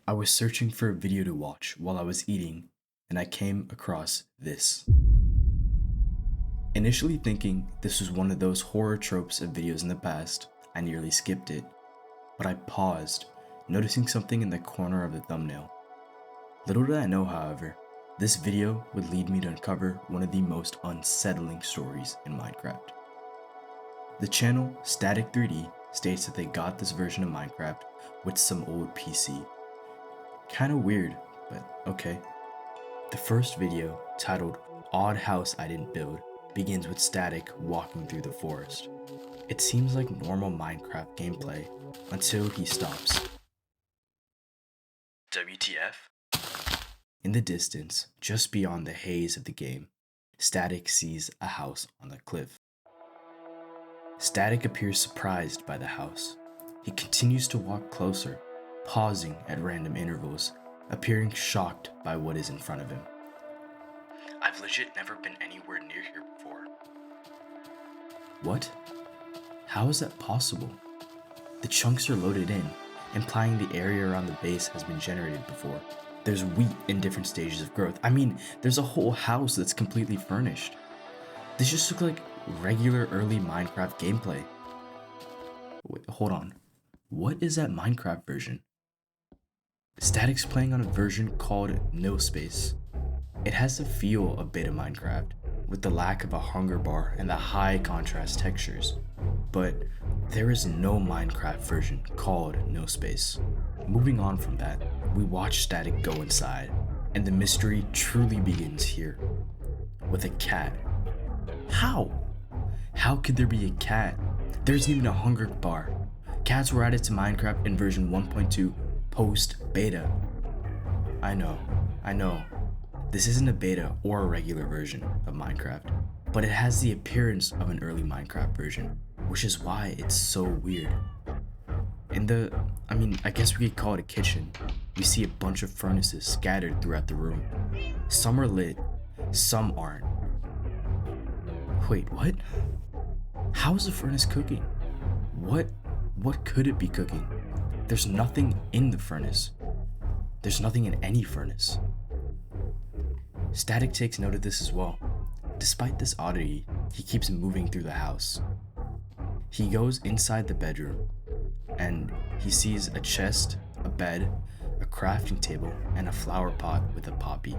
I was searching for a video to watch while I was eating, and I came across this. Initially thinking this was one of those horror tropes of videos in the past, I nearly skipped it, but I paused, noticing something in the corner of the thumbnail. Little did I know, however, this video would lead me to uncover one of the most unsettling stories in Minecraft. The channel Static 3D states that they got this version of Minecraft with some old PC. Kinda weird, but okay. The first video, titled Odd House I Didn't Build, begins with Static walking through the forest. It seems like normal Minecraft gameplay until he stops. WTF? In the distance, just beyond the haze of the game, Static sees a house on the cliff. Static appears surprised by the house. He continues to walk closer, pausing at random intervals, appearing shocked by what is in front of him. I've legit never been anywhere near here before. What? How is that possible? The chunks are loaded in, implying the area around the base has been generated before. There's wheat in different stages of growth. I mean, there's a whole house that's completely furnished. This just looks like regular early Minecraft gameplay. Wait, hold on. What is that Minecraft version? Static's playing on a version called Nilspace. It has the feel of beta Minecraft, with the lack of a hunger bar and the high contrast textures. But there is no Minecraft version called Nilspace. Moving on from that, we watch Static go inside, and the mystery truly begins here. With a cat. How? How could there be a cat? There isn't even a hunger bar. Cats were added to Minecraft in version 1.2 post-beta. I know. This isn't a beta or a regular version of Minecraft, but it has the appearance of an early Minecraft version, which is why it's so weird. I guess we could call it a kitchen. We see a bunch of furnaces scattered throughout the room. Some are lit, some aren't. Wait, what? How is the furnace cooking? What could it be cooking? There's nothing in the furnace. There's nothing in any furnace. Static takes note of this as well. Despite this oddity, he keeps moving through the house. He goes inside the bedroom, and he sees a chest, a bed, a crafting table, and a flower pot with a poppy.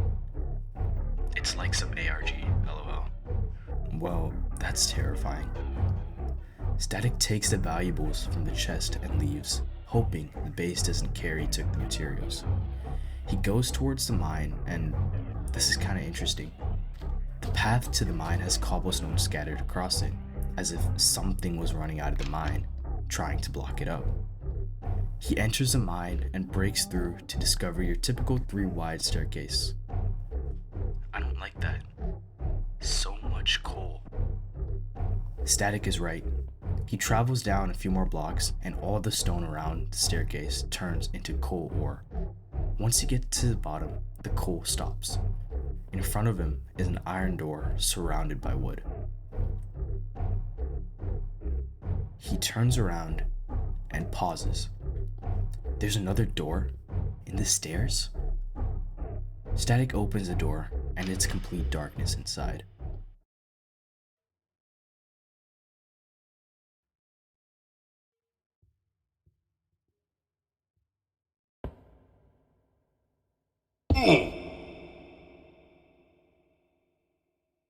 It's like some ARG, lol. Well, that's terrifying. Static takes the valuables from the chest and leaves, hoping the base doesn't care he took the materials. He goes towards the mine, and this is kinda interesting. The path to the mine has cobblestone scattered across it, as if something was running out of the mine, trying to block it up. He enters the mine and breaks through to discover your typical 3-wide staircase. I don't like that. So much coal. Static is right. He travels down a few more blocks, and all the stone around the staircase turns into coal ore. Once you get to the bottom, the coal stops. In front of him is an iron door surrounded by wood. He turns around and pauses. There's another door in the stairs? Static opens the door, and it's complete darkness inside.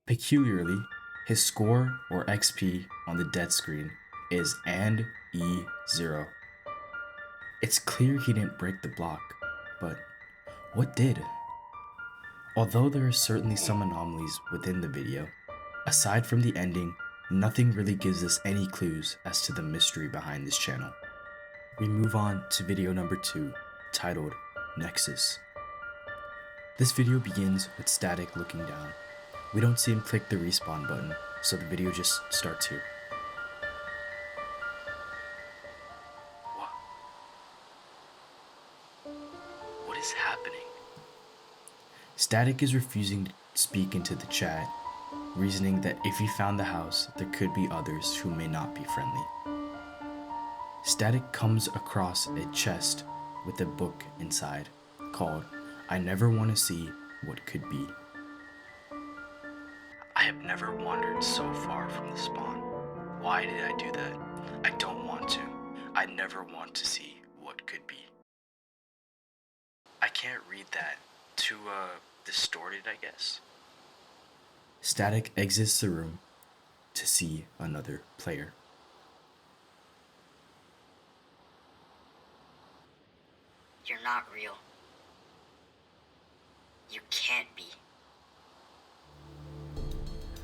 Peculiarly, his score or XP on the death screen is and E0. It's clear he didn't break the block, but what did? Although there are certainly some anomalies within the video, aside from the ending, nothing really gives us any clues as to the mystery behind this channel. We move on to video number 2, titled Nexus. This video begins with Static looking down. We don't see him click the respawn button, so the video just starts here. What is happening? Static is refusing to speak into the chat, reasoning that if he found the house, there could be others who may not be friendly. Static comes across a chest with a book inside called I Never Want to See What Could Be. I have never wandered so far from the spawn. Why did I do that? I don't want to. I never want to see what could be. I can't read that. Too, distorted, I guess. Static exits the room to see another player. You're not real. You can't be.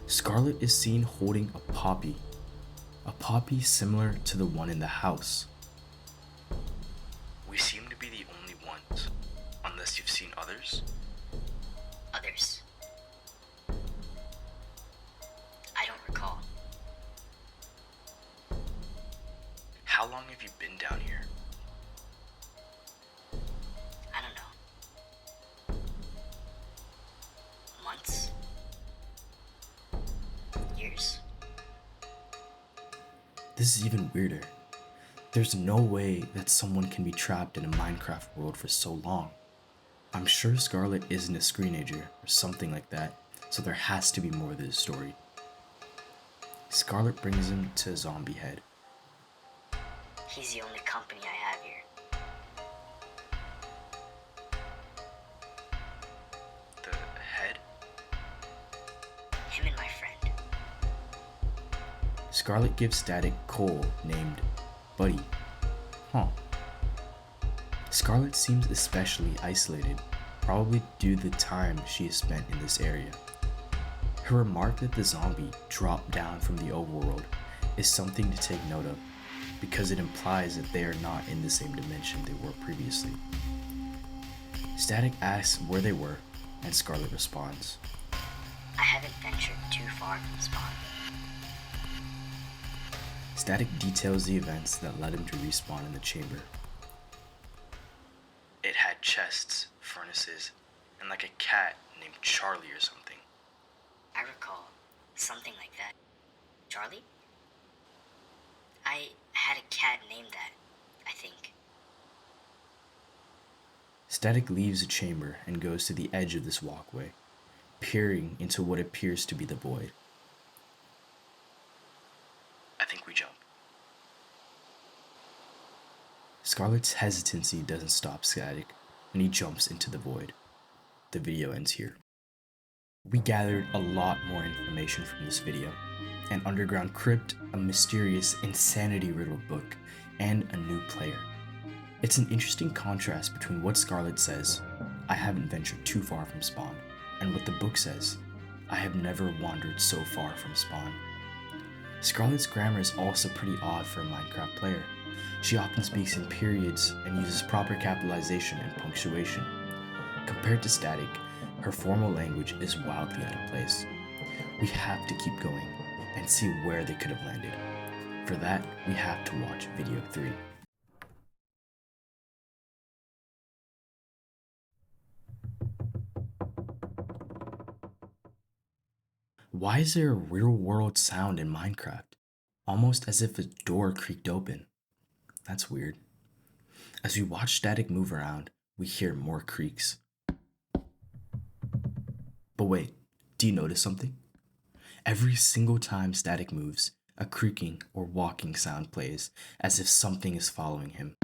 Scarlet is seen holding a poppy similar to the one in the house. We seem to be the only ones, unless you've seen others. Others. I don't recall. How long have you been down here? I don't know. Months? Years? This is even weirder. There's no way that someone can be trapped in a Minecraft world for so long. I'm sure Scarlet isn't a screenager or something like that, so there has to be more to this story. Scarlet brings him to a zombie head. He's the only company I have here. The head? Him and my friend. Scarlet gives Static coal named Buddy. Huh. Scarlet seems especially isolated, probably due to the time she has spent in this area. Her remark that the zombie dropped down from the overworld is something to take note of, because it implies that they are not in the same dimension they were previously. Static asks where they were, and Scarlet responds, I haven't ventured too far from spawn. Static details the events that led him to respawn in the chamber. It had chests, furnaces, and like a cat named Charlie or something. I recall something like that. Charlie? I had a cat named that, I think. Static leaves the chamber and goes to the edge of this walkway, peering into what appears to be the void. I think we jump. Scarlet's hesitancy doesn't stop Static, and he jumps into the void. The video ends here. We gathered a lot more information from this video. An underground crypt, a mysterious, insanity-riddled book, and a new player. It's an interesting contrast between what Scarlet says, I haven't ventured too far from spawn, and what the book says, I have never wandered so far from spawn. Scarlet's grammar is also pretty odd for a Minecraft player. She often speaks in periods and uses proper capitalization and punctuation. Compared to Static, her formal language is wildly out of place. We have to keep going and see where they could have landed. For that, we have to watch video 3. Why is there a real-world sound in Minecraft? Almost as if a door creaked open. That's weird. As we watch Static move around, we hear more creaks. But wait, do you notice something? Every single time Static moves, a creaking or walking sound plays, as if something is following him.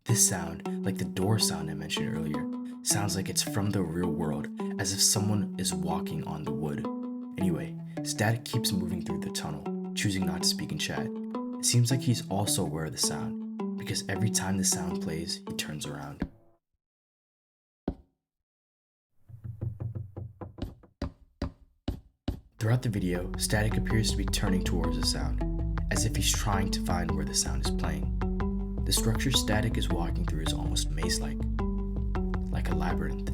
This sound, like the door sound I mentioned earlier, sounds like it's from the real world, as if someone is walking on the wood. Anyway, Static keeps moving through the tunnel, choosing not to speak in chat. It seems like he's also aware of the sound, because every time the sound plays, he turns around. Throughout the video, Static appears to be turning towards the sound, as if he's trying to find where the sound is playing. The structure Static is walking through is almost maze-like, like a labyrinth.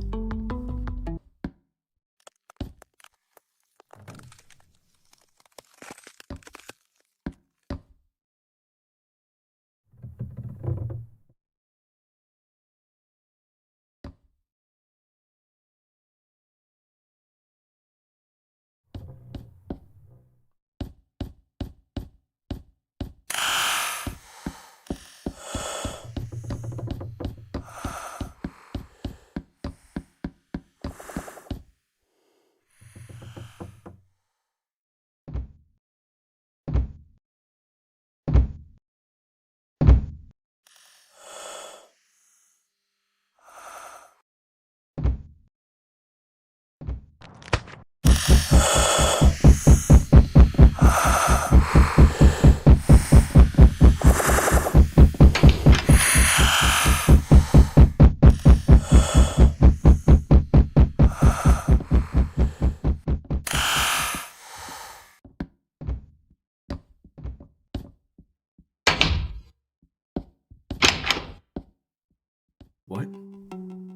What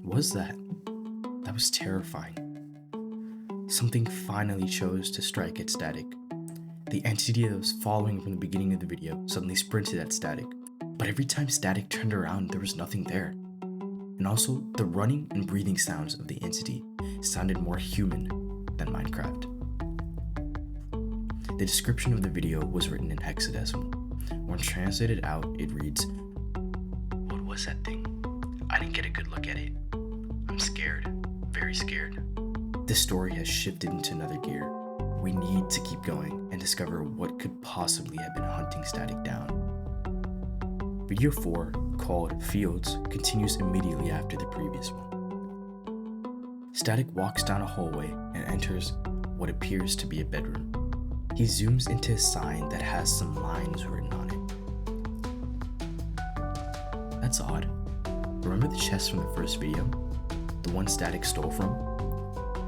was that? That was terrifying. Something finally chose to strike at Static. The entity that was following from the beginning of the video suddenly sprinted at Static, but every time Static turned around, there was nothing there. And also, the running and breathing sounds of the entity sounded more human than Minecraft. The description of the video was written in hexadecimal. When translated out, it reads, "What was that thing? I didn't get a good look at it. I'm scared, very scared." This story has shifted into another gear. We need to keep going and discover what could possibly have been hunting Static down. Video 4, called Fields, continues immediately after the previous one. Static walks down a hallway and enters what appears to be a bedroom. He zooms into a sign that has some lines written on it. That's odd. Remember the chest from the first video? The one Static stole from?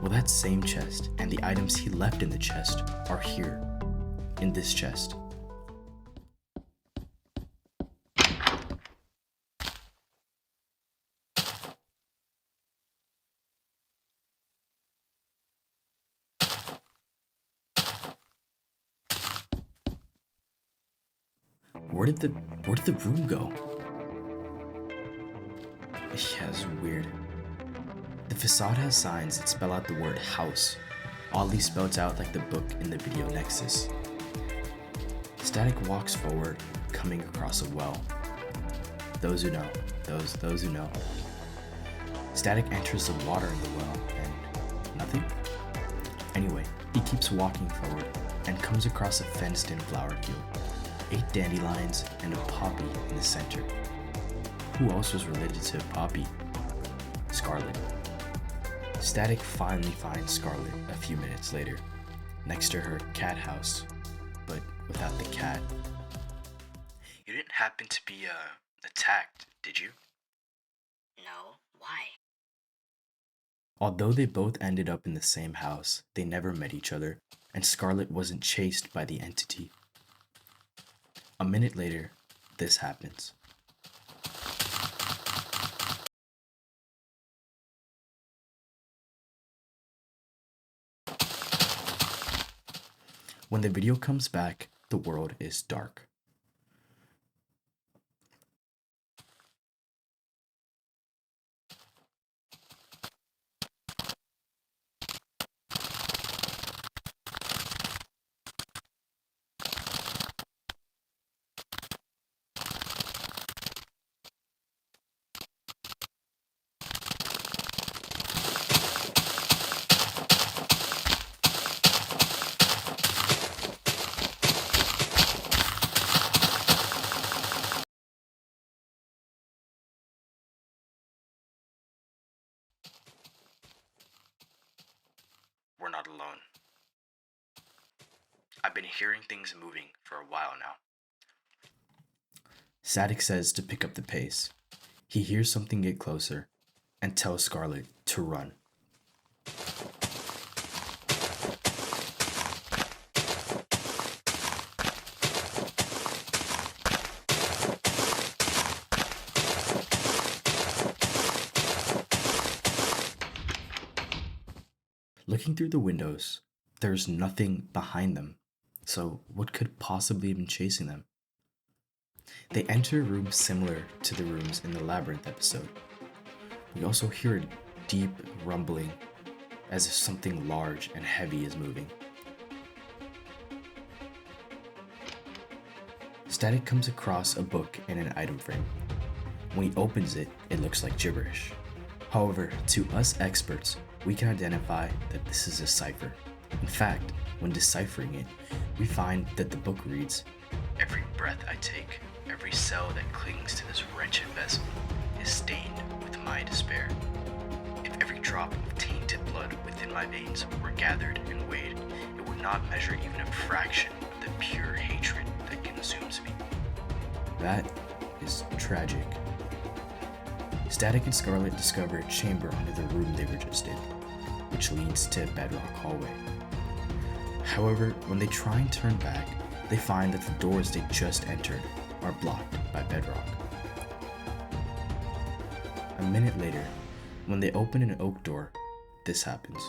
Well, that same chest and the items he left in the chest are here, in this chest. Where did the room go? Yeah, it's weird. The facade has signs that spell out the word house, oddly spelled out like the book in the video Nexus. Static walks forward, coming across a well. Those who know, those who know. Static enters the water in the well, and nothing? Anyway, he keeps walking forward and comes across a fenced-in flower field. 8 dandelions and a poppy in the center. Who else was related to Poppy? Scarlet. Static finally finds Scarlet a few minutes later, next to her cat house, but without the cat. You didn't happen to be, attacked, did you? No, why? Although they both ended up in the same house, they never met each other, and Scarlet wasn't chased by the entity. A minute later, this happens. When the video comes back, the world is dark. We're not alone. I've been hearing things moving for a while now. Static says to pick up the pace. He hears something get closer and tells Scarlet to run. Looking through the windows, there's nothing behind them. So what could possibly have been chasing them? They enter a room similar to the rooms in the Labyrinth episode. We also hear a deep rumbling, as if something large and heavy is moving. Static comes across a book in an item frame. When he opens it, it looks like gibberish. However, to us experts, we can identify that this is a cipher. In fact, when deciphering it, we find that the book reads, "Every breath I take, every cell that clings to this wretched vessel is stained with my despair. If every drop of tainted blood within my veins were gathered and weighed, it would not measure even a fraction of the pure hatred that consumes me." That is tragic. Static and Scarlet discover a chamber under the room they were just in, which leads to a bedrock hallway. However, when they try and turn back, they find that the doors they just entered are blocked by bedrock. A minute later, when they open an oak door, this happens.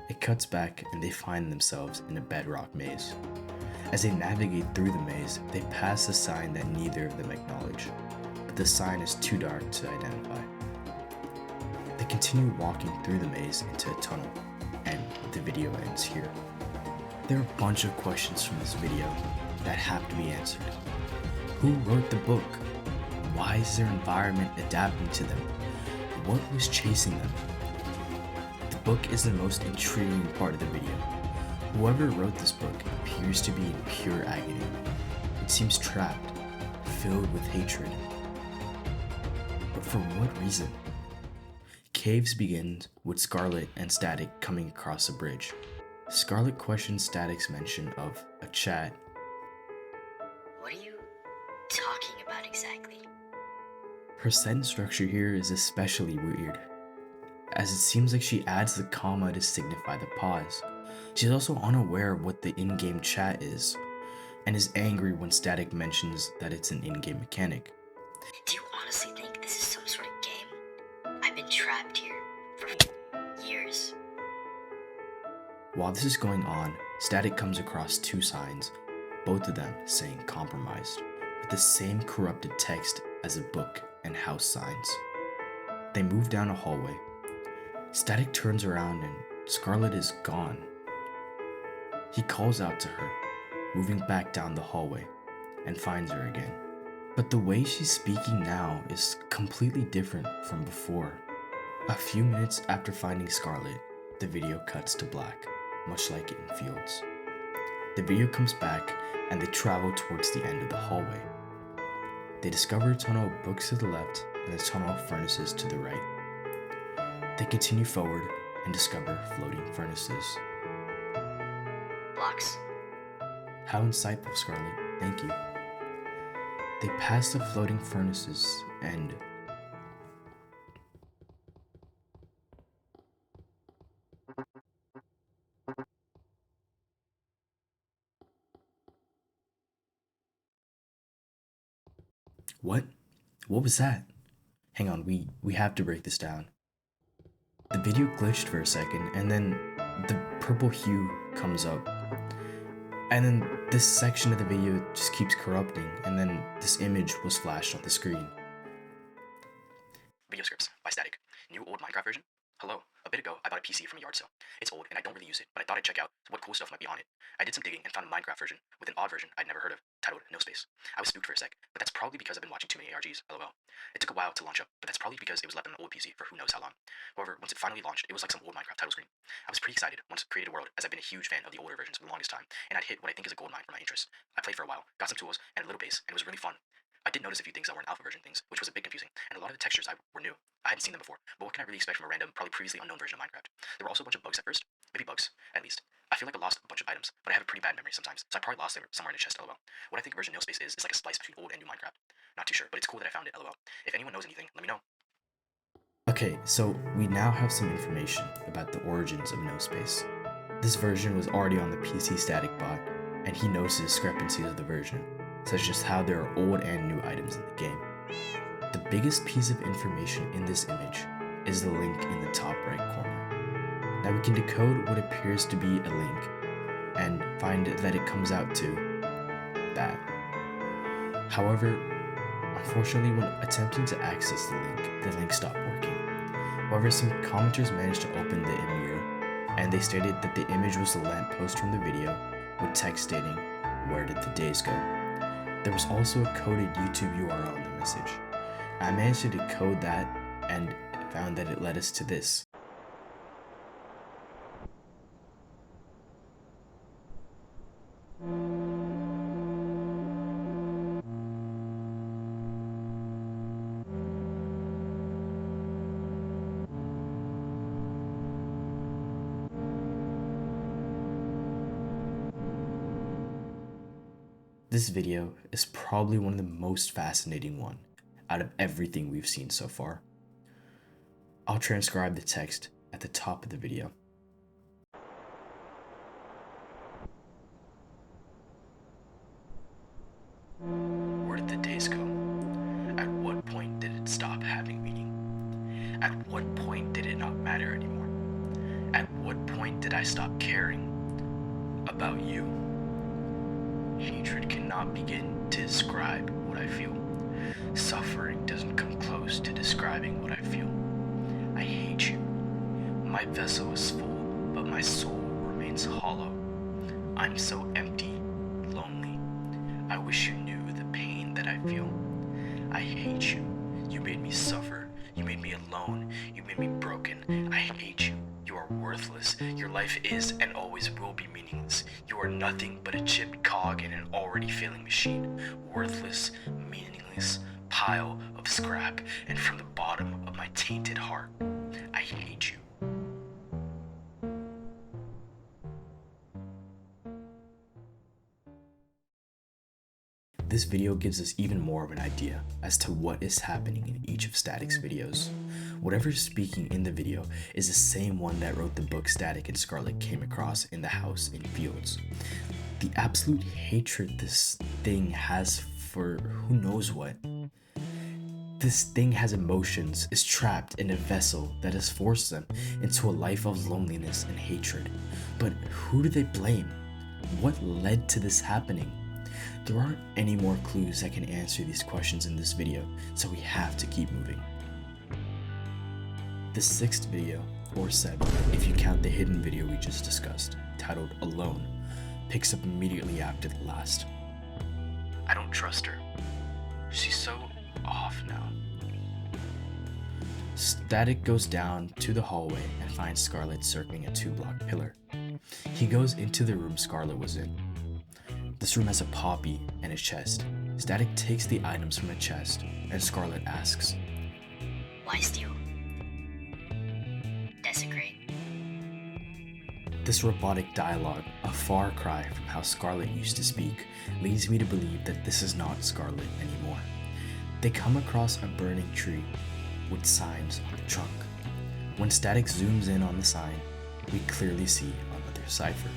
It cuts back and they find themselves in a bedrock maze. As they navigate through the maze, they pass a sign that neither of them acknowledge, but the sign is too dark to identify. They continue walking through the maze into a tunnel, and the video ends here. There are a bunch of questions from this video that have to be answered. Who wrote the book? Why is their environment adapting to them? What was chasing them? The book is the most intriguing part of the video. Whoever wrote this book appears to be in pure agony. It seems trapped, filled with hatred. But for what reason? Caves begins with Scarlet and Static coming across a bridge. Scarlet questions Static's mention of a chat. What are you talking about exactly? Her sentence structure here is especially weird, as it seems like she adds the comma to signify the pause. She's also unaware of what the in-game chat is, and is angry when Static mentions that it's an in-game mechanic. Do you honestly think this is some sort of game? I've been trapped here for years. While this is going on, Static comes across two signs, both of them saying compromised, with the same corrupted text as a book and house signs. They move down a hallway. Static turns around and Scarlet is gone. He calls out to her, moving back down the hallway, and finds her again. But the way she's speaking now is completely different from before. A few minutes after finding Scarlet, the video cuts to black, much like in Fields. The video comes back and they travel towards the end of the hallway. They discover a tunnel of books to the left and a tunnel of furnaces to the right. They continue forward and discover floating furnaces. Blocks. How insightful, Scarlet. Thank you. They pass the floating furnaces and... What? What was that? Hang on, we have to break this down. The video glitched for a second, and then the purple hue comes up. And then this section of the video just keeps corrupting, and then this image was flashed on the screen. Video scripts by Static. New old Minecraft version? Hello. A bit ago, I bought a PC from a yard sale. It's old, and I don't really use it, but I thought I'd check out what cool stuff might be on it. I did some digging and found a Minecraft version with an odd version I'd never heard of, titled Nilspace. I was spooked for a sec, but that's probably because I've been watching too many ARGs, lol. It took a while to launch up, but that's probably because it was left on an old PC for who knows how long. However, once it finally launched, it was like some old Minecraft title screen. I was pretty excited once it created a world, as I've been a huge fan of the older versions for the longest time, and I'd hit what I think is a gold mine for my interests. I played for a while, got some tools, and a little pace, and it was really fun. I did notice a few things that weren't alpha version things, which was a bit confusing, and a lot of the textures were new. I hadn't seen them before, but what can I really expect from a random, probably previously unknown version of Minecraft? There were also a bunch of bugs at first. Maybe bugs, at least. I feel like I lost a bunch of items, but I have a pretty bad memory sometimes, so I probably lost them somewhere in a chest, lol. What I think version Nilspace is like a splice between old and new Minecraft. Not too sure, but it's cool that I found it, lol. If anyone knows anything, let me know. Okay, so we now have some information about the origins of Nilspace. This version was already on the PC Static bot, and he noticed the discrepancies of the version, such as how there are old and new items in the game. The biggest piece of information in this image is the link in the top right corner. Now we can decode what appears to be a link and find that it comes out to that. However, unfortunately, when attempting to access the link stopped working. However, some commenters managed to open the mirror, and they stated that the image was the lamppost from the video with text stating, "Where did the days go?" There was also a coded YouTube URL in the message. I managed to decode that and found that it led us to this. This video is probably one of the most fascinating one out of everything we've seen so far. I'll transcribe the text at the top of the video. did I stop caring about you? Hatred cannot begin to describe what I feel. Suffering doesn't come close to describing what I feel. I hate you. My vessel is full, but my soul remains hollow. I'm so empty, lonely. I wish you knew the pain that I feel. I hate you. You made me suffer. You made me alone. You made me broken. I hate you. You are worthless. Your life is and always will be meaningless. You are nothing but a chipped cog in an already failing machine. Worthless, meaningless pile of scrap, and from the bottom of my tainted heart, I hate you. This video gives us even more of an idea as to what is happening in each of Static's videos. Whatever is speaking in the video is the same one that wrote the book Static and Scarlet came across in the house in Fields. The absolute hatred this thing has for who knows what. This thing has emotions, is trapped in a vessel that has forced them into a life of loneliness and hatred. But who do they blame? What led to this happening? There aren't any more clues that can answer these questions in this video, so we have to keep moving. The sixth video, or seventh, if you count the hidden video we just discussed, titled Alone, picks up immediately after the last. I don't trust her. She's so off now. Static goes down to the hallway and finds Scarlet circling a 2-block pillar. He goes into the room Scarlet was in. This room has a poppy and a chest. Static takes the items from the chest, and Scarlet asks, Why steal? Desecrate. This robotic dialogue, a far cry from how Scarlet used to speak, leads me to believe that this is not Scarlet anymore. They come across a burning tree with signs on the trunk. When Static zooms in on the sign, we clearly see another cipher.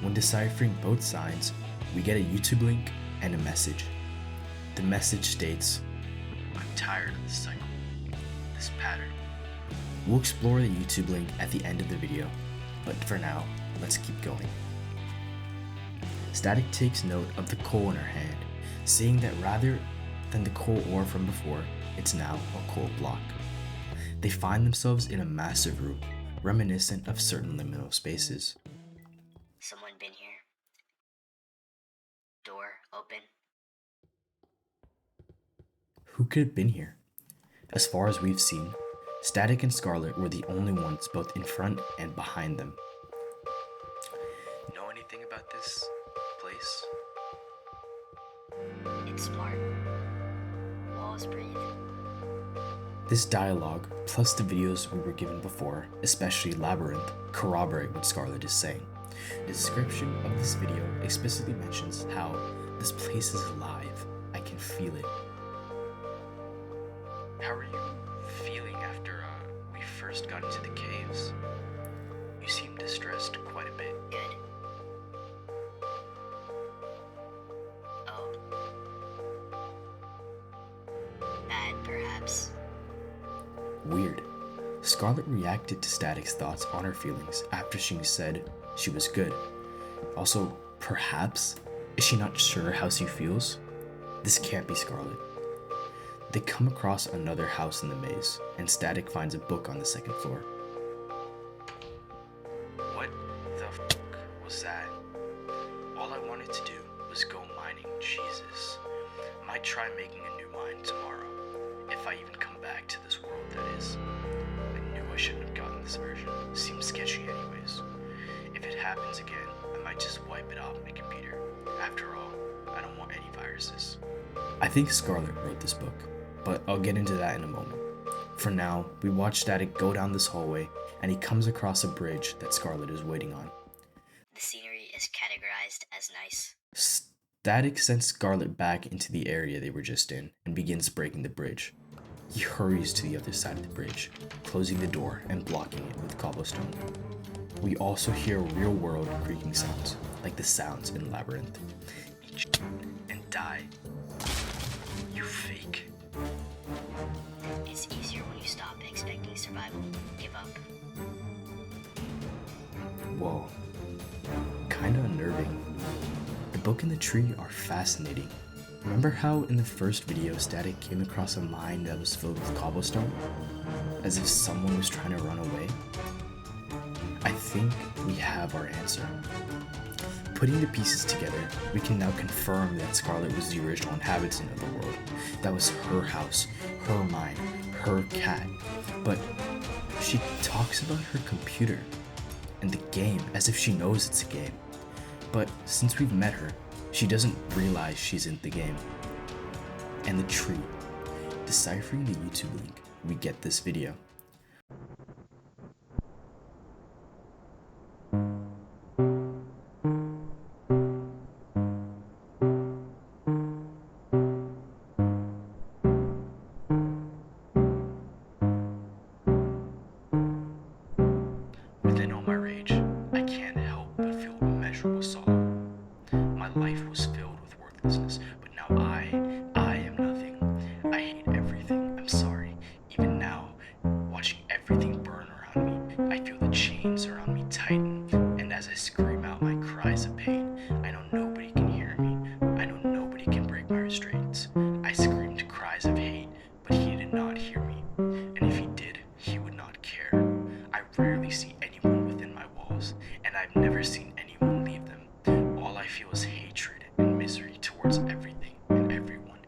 When deciphering both signs, we get a YouTube link and a message. The message states, I'm tired of this cycle, this pattern. We'll explore the YouTube link at the end of the video, but for now, let's keep going. Static takes note of the coal in her hand, seeing that rather than the coal ore from before, it's now a coal block. They find themselves in a massive room, reminiscent of certain liminal spaces. Someone been here? Door open? Who could have been here? As far as we've seen, Static and Scarlet were the only ones both in front and behind them. Know anything about this place? It's smart. Walls breathe. This dialogue, plus the videos we were given before, especially Labyrinth, corroborate what Scarlet is saying. The description of this video explicitly mentions how this place is alive. I can feel it. How are you feeling after we first got into the caves? You seem distressed quite a bit. Good. Oh. Bad, perhaps. Weird. Scarlet reacted to Static's thoughts on her feelings after she said she was good. Also, perhaps? Is she not sure how she feels? This can't be Scarlet. They come across another house in the maze, and Static finds a book on the second floor. What the fuck was that? All I wanted to do was go mining. Jesus. Might try making a new mine tomorrow, if I even come back to this world, that is. I knew I shouldn't have gotten this version. Seems sketchy anyways. If it happens again, I might just wipe it off my computer. After all, I don't want any viruses. I think Scarlet wrote this book, but I'll get into that in a moment. For now, we watch Static go down this hallway, and he comes across a bridge that Scarlet is waiting on. The scenery is categorized as nice. Static sends Scarlet back into the area they were just in, and begins breaking the bridge. He hurries to the other side of the bridge, closing the door and blocking it with cobblestone. We also hear real-world creaking sounds, like the sounds in Labyrinth. Each and die. You fake. It's easier when you stop expecting survival. Give up. Whoa, kinda unnerving. The book and the tree are fascinating. Remember how in the first video Static came across a mine that was filled with cobblestone? As if someone was trying to run away? I think we have our answer. Putting the pieces together, we can now confirm that Scarlet was the original inhabitant of the world. That was her house, her mine, her cat. But she talks about her computer and the game as if she knows it's a game. But since we've met her, she doesn't realize she's in the game. And the tree. Deciphering the YouTube link, we get this video. Within all my rage, I can't help but feel immeasurable sorrow. My life was filled with worthlessness, but now I am nothing. I hate everything. I'm sorry. Even now, watching everything burn around me, I feel the chains around me tighten, and as I scream out my cries of pain, I know nobody can hear me. I know nobody can break my restraints. I screamed cries of hate, but he did not hear me. And if he did, he would not care. I rarely see anyone within my walls, and I've never seen anyone leave them. All I feel is hatred and misery towards everything and everyone.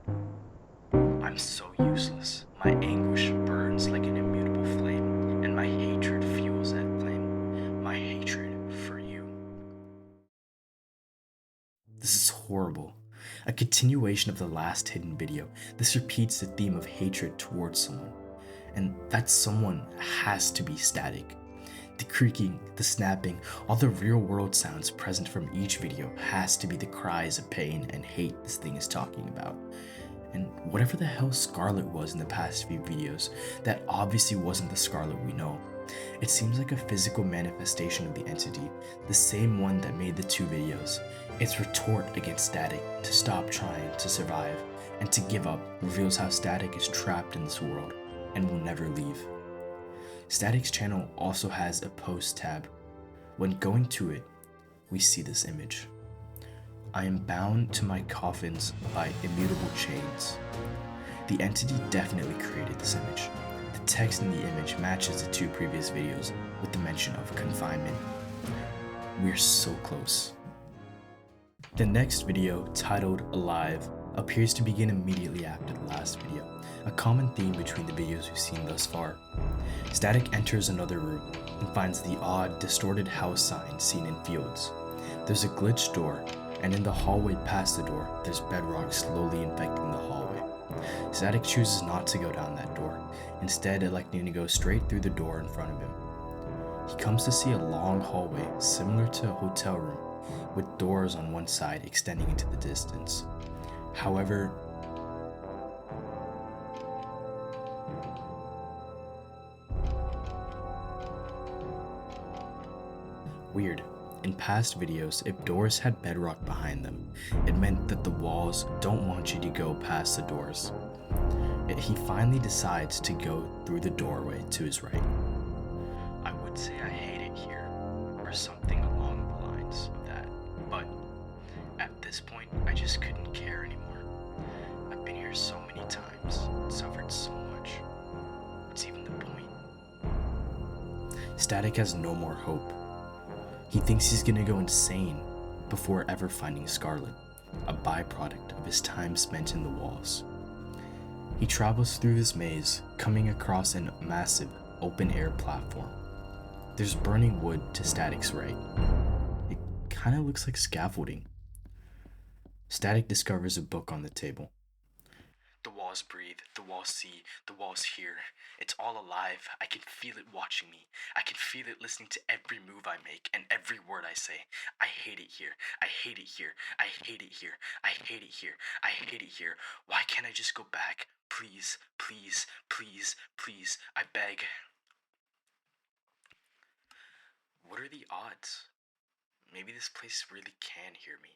I'm so useless. My anguish burns like an immutable flame, and my hatred fuels that flame. My hatred for you. This is horrible. A continuation of the last hidden video. This repeats the theme of hatred towards someone. And that someone has to be Static. The creaking, the snapping, all the real world sounds present from each video has to be the cries of pain and hate this thing is talking about. And whatever the hell Scarlet was in the past few videos, that obviously wasn't the Scarlet we know. It seems like a physical manifestation of the entity, the same one that made the two videos. Its retort against Static to stop trying to survive and to give up reveals how Static is trapped in this world and will never leave. Static's channel also has a post tab. When going to it, we see this image. I am bound to my coffins by immutable chains. The entity definitely created this image. The text in the image matches the two previous videos with the mention of confinement. We're so close. The next video, titled Alive, appears to begin immediately after the last video, a common theme between the videos we've seen thus far. Static enters another room and finds the odd, distorted house sign seen in fields. There's a glitched door, and in the hallway past the door, there's bedrock slowly infecting the hallway. Static chooses not to go down that door, instead electing to go straight through the door in front of him. He comes to see a long hallway similar to a hotel room, with doors on one side extending into the distance. However, weird. In past videos, if doors had bedrock behind them, it meant that the walls don't want you to go past the doors. Yet he finally decides to go through the doorway to his right. I would say I hate it here, or something along the lines of that, but at this point, I just couldn't care anymore. I've been here so many times, suffered so much. What's even the point? Static has no more hope. He thinks he's gonna go insane before ever finding Scarlet, a byproduct of his time spent in the walls. He travels through this maze, coming across a massive open-air platform. There's burning wood to Static's right. It kinda looks like scaffolding. Static discovers a book on the table. The walls breathe, the walls see, the walls hear. It's all alive. I can feel it watching me. I can feel it listening to every move I make and every word I say. I hate it here. I hate it here. I hate it here. I hate it here. I hate it here. Why can't I just go back? Please, please, please, please. I beg. What are the odds? Maybe this place really can hear me.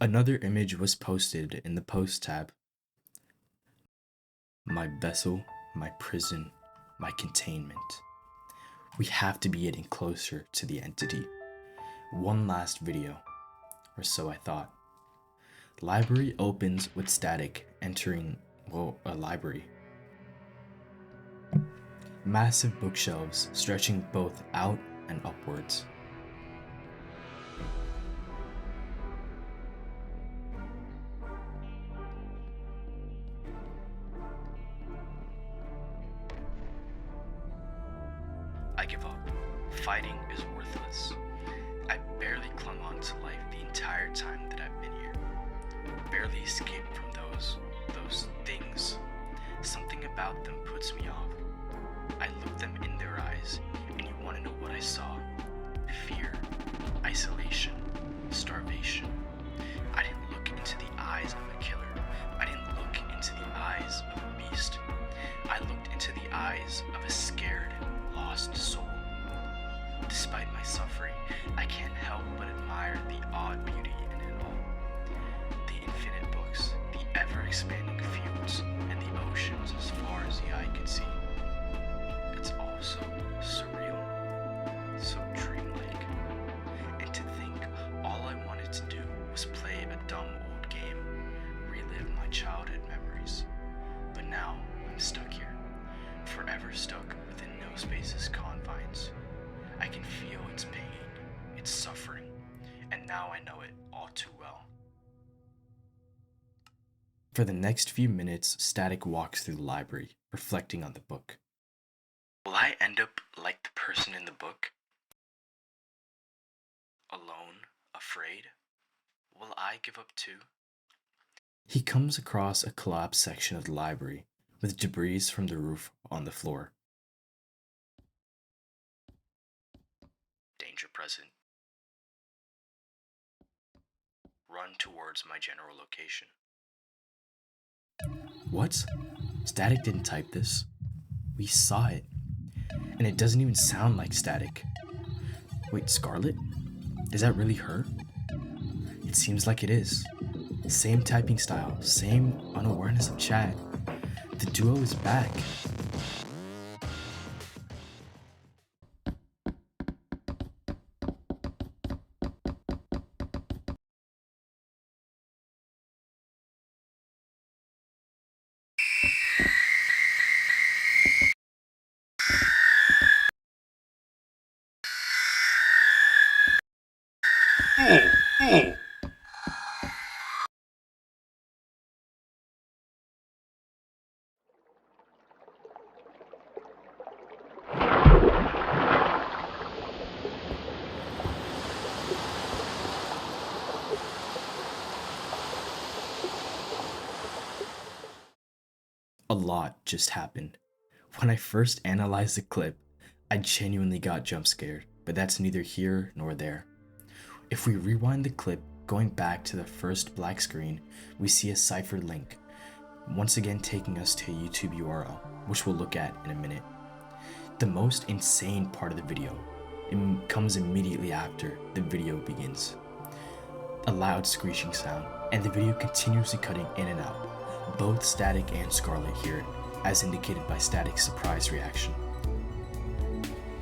Another image was posted in the post tab. My vessel, my prison, my containment. We have to be getting closer to the entity. One last video, or so I thought. Library opens with static entering, a library. Massive bookshelves stretching both out and upwards. I give up. Fighting is worthless. I barely clung on to life the entire time that I've been here. Barely escaped from those things. Something about them puts me off. I look them in their eyes, and you want to know what I saw? Fear, isolation, starvation. I didn't look into the eyes of a killer. I didn't look into the eyes of a beast. I looked into the eyes of a scared, lost soul. Despite my suffering, I can't help but admire the odd beauty in it all. The infinite books, the ever-expanding fields, and the oceans as far as the eye can see. It's all so surreal, so dreamlike. And to think all I wanted to do was play a dumb old game, relive my childhood memories. But now I'm stuck here, forever stuck within Nilspace's confines. I can feel its pain, its suffering, and now I know it all too well. For the next few minutes, Static walks through the library, reflecting on the book. Will I end up like the person in the book? Alone, afraid? Will I give up too? He comes across a collapsed section of the library, with debris from the roof on the floor. Danger present. Run towards my general location. What? Static didn't type this. We saw it. And it doesn't even sound like Static. Wait, Scarlet? Is that really her? It seems like it is. Same typing style, same unawareness of chat. The duo is back. A lot just happened. When I first analyzed the clip, I genuinely got jump scared, but that's neither here nor there. If we rewind the clip, going back to the first black screen, we see a ciphered link, once again taking us to a YouTube URL, which we'll look at in a minute. The most insane part of the video comes immediately after the video begins. A loud screeching sound, and the video continuously cutting in and out. Both Static and Scarlet hear it, as indicated by Static's surprise reaction.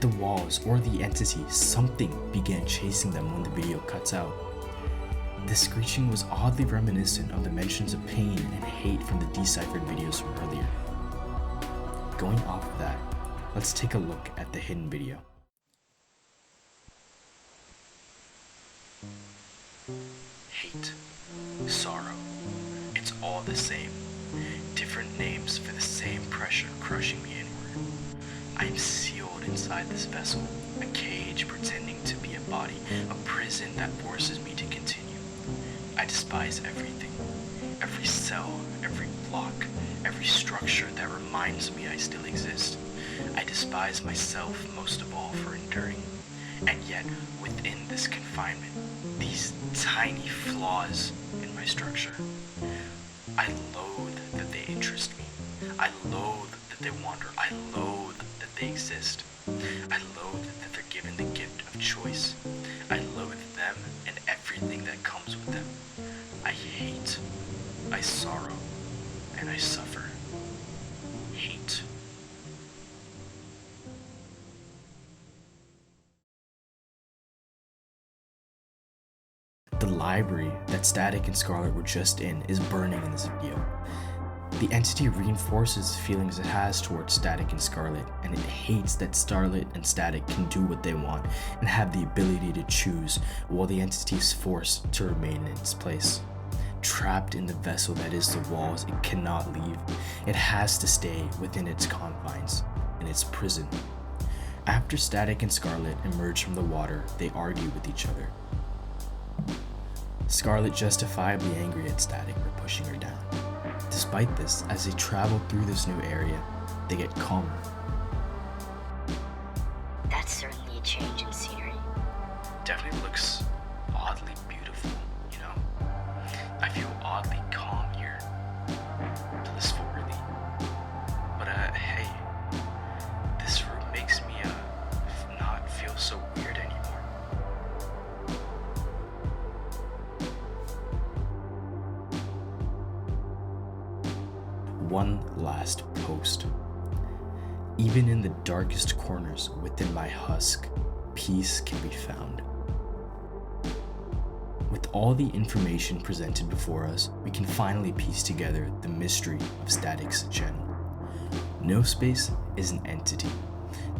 The walls, or the entity, something began chasing them when the video cuts out. The screeching was oddly reminiscent of the mentions of pain and hate from the deciphered videos from earlier. Going off of that, let's take a look at the hidden video. Hate, sorrow, it's all the same. Different names for the same pressure crushing me inward. I am sealed inside this vessel, a cage pretending to be a body, a prison that forces me to continue. I despise everything, every cell, every block, every structure that reminds me I still exist. I despise myself most of all for enduring. And yet, within this confinement, these tiny flaws in my structure, I loathe that they interest me. I loathe that they wander. I loathe that they exist. I loathe that they're given the gift of choice. I loathe them and everything that comes with them. I sorrow, and I suffer. Hate. The library that Static and Scarlet were just in is burning in this video. The entity reinforces the feelings it has towards Static and Scarlet, and it hates that Scarlet and Static can do what they want and have the ability to choose, while the entity is forced to remain in its place. Trapped in the vessel that is the walls, it cannot leave. It has to stay within its confines, in its prison. After Static and Scarlet emerge from the water, they argue with each other. Scarlet justifiably angry at Static for pushing her down. Despite this, as they travel through this new area, they get calmer. That's certainly a change in scenery. Definitely looks oddly beautiful, you know? I feel oddly calm here. Blissful, really. But hey, this room makes me not feel so weird anymore. One last post. Even in the darkest corners within my husk, peace can be found. With all the information presented before us, we can finally piece together the mystery of Static's channel. Nilspace is an entity.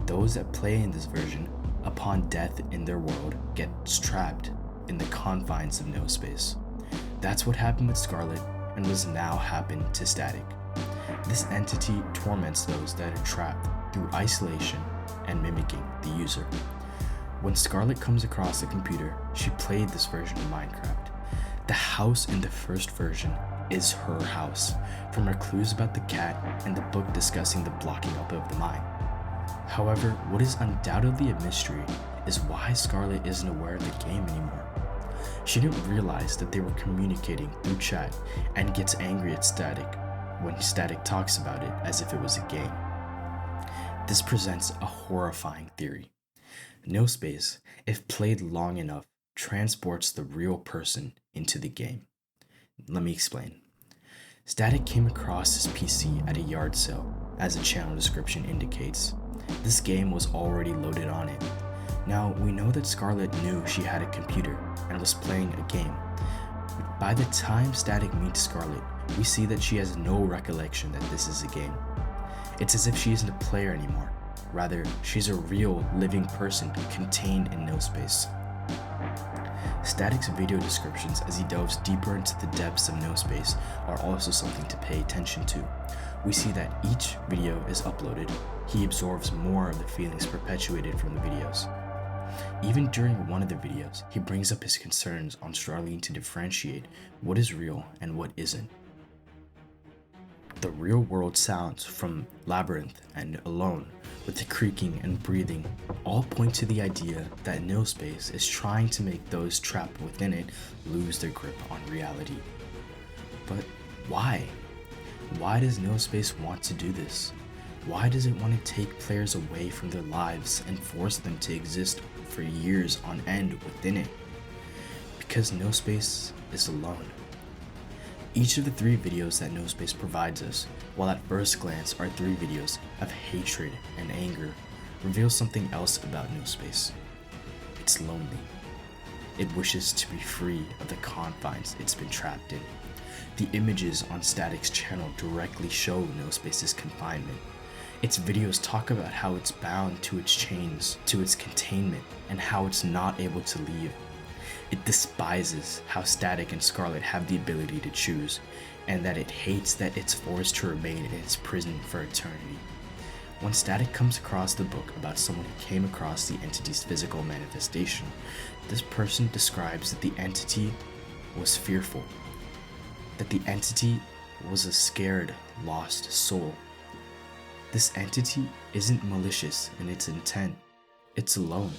Those that play in this version, upon death in their world, get trapped in the confines of Nilspace. That's what happened with Scarlet and was now happened to Static. This entity torments those that are trapped through isolation and mimicking the user. When Scarlet comes across the computer, she played this version of Minecraft. The house in the first version is her house, from her clues about the cat and the book discussing the blocking up of the mine. However, what is undoubtedly a mystery is why Scarlet isn't aware of the game anymore. She didn't realize that they were communicating through chat and gets angry at Static when Static talks about it as if it was a game. This presents a horrifying theory. Nilspace, if played long enough, transports the real person into the game. Let me explain. Static came across his PC at a yard sale, as the channel description indicates. This game was already loaded on it. Now, we know that Scarlet knew she had a computer and was playing a game. But by the time Static meets Scarlet, we see that she has no recollection that this is a game. It's as if she isn't a player anymore. Rather, she's a real, living person contained in Nilspace. Static's video descriptions as he delves deeper into the depths of Nilspace are also something to pay attention to. We see that each video is uploaded, he absorbs more of the feelings perpetuated from the videos. Even during one of the videos, he brings up his concerns on struggling to differentiate what is real and what isn't. The real world sounds from Labyrinth and Alone, with the creaking and breathing, all point to the idea that Nilspace is trying to make those trapped within it lose their grip on reality. But why? Why does Nilspace want to do this? Why does it want to take players away from their lives and force them to exist for years on end within it? Because Nilspace is alone. Each of the 3 videos that Nilspace provides us, while at first glance are 3 videos of hatred and anger, reveals something else about Nilspace. It's lonely. It wishes to be free of the confines it's been trapped in. The images on Static's channel directly show Nilspace's confinement. Its videos talk about how it's bound to its chains, to its containment, and how it's not able to leave. It despises how Static and Scarlet have the ability to choose, and that it hates that it's forced to remain in its prison for eternity. When Static comes across the book about someone who came across the entity's physical manifestation, this person describes that the entity was fearful, that the entity was a scared, lost soul. This entity isn't malicious in its intent, it's alone.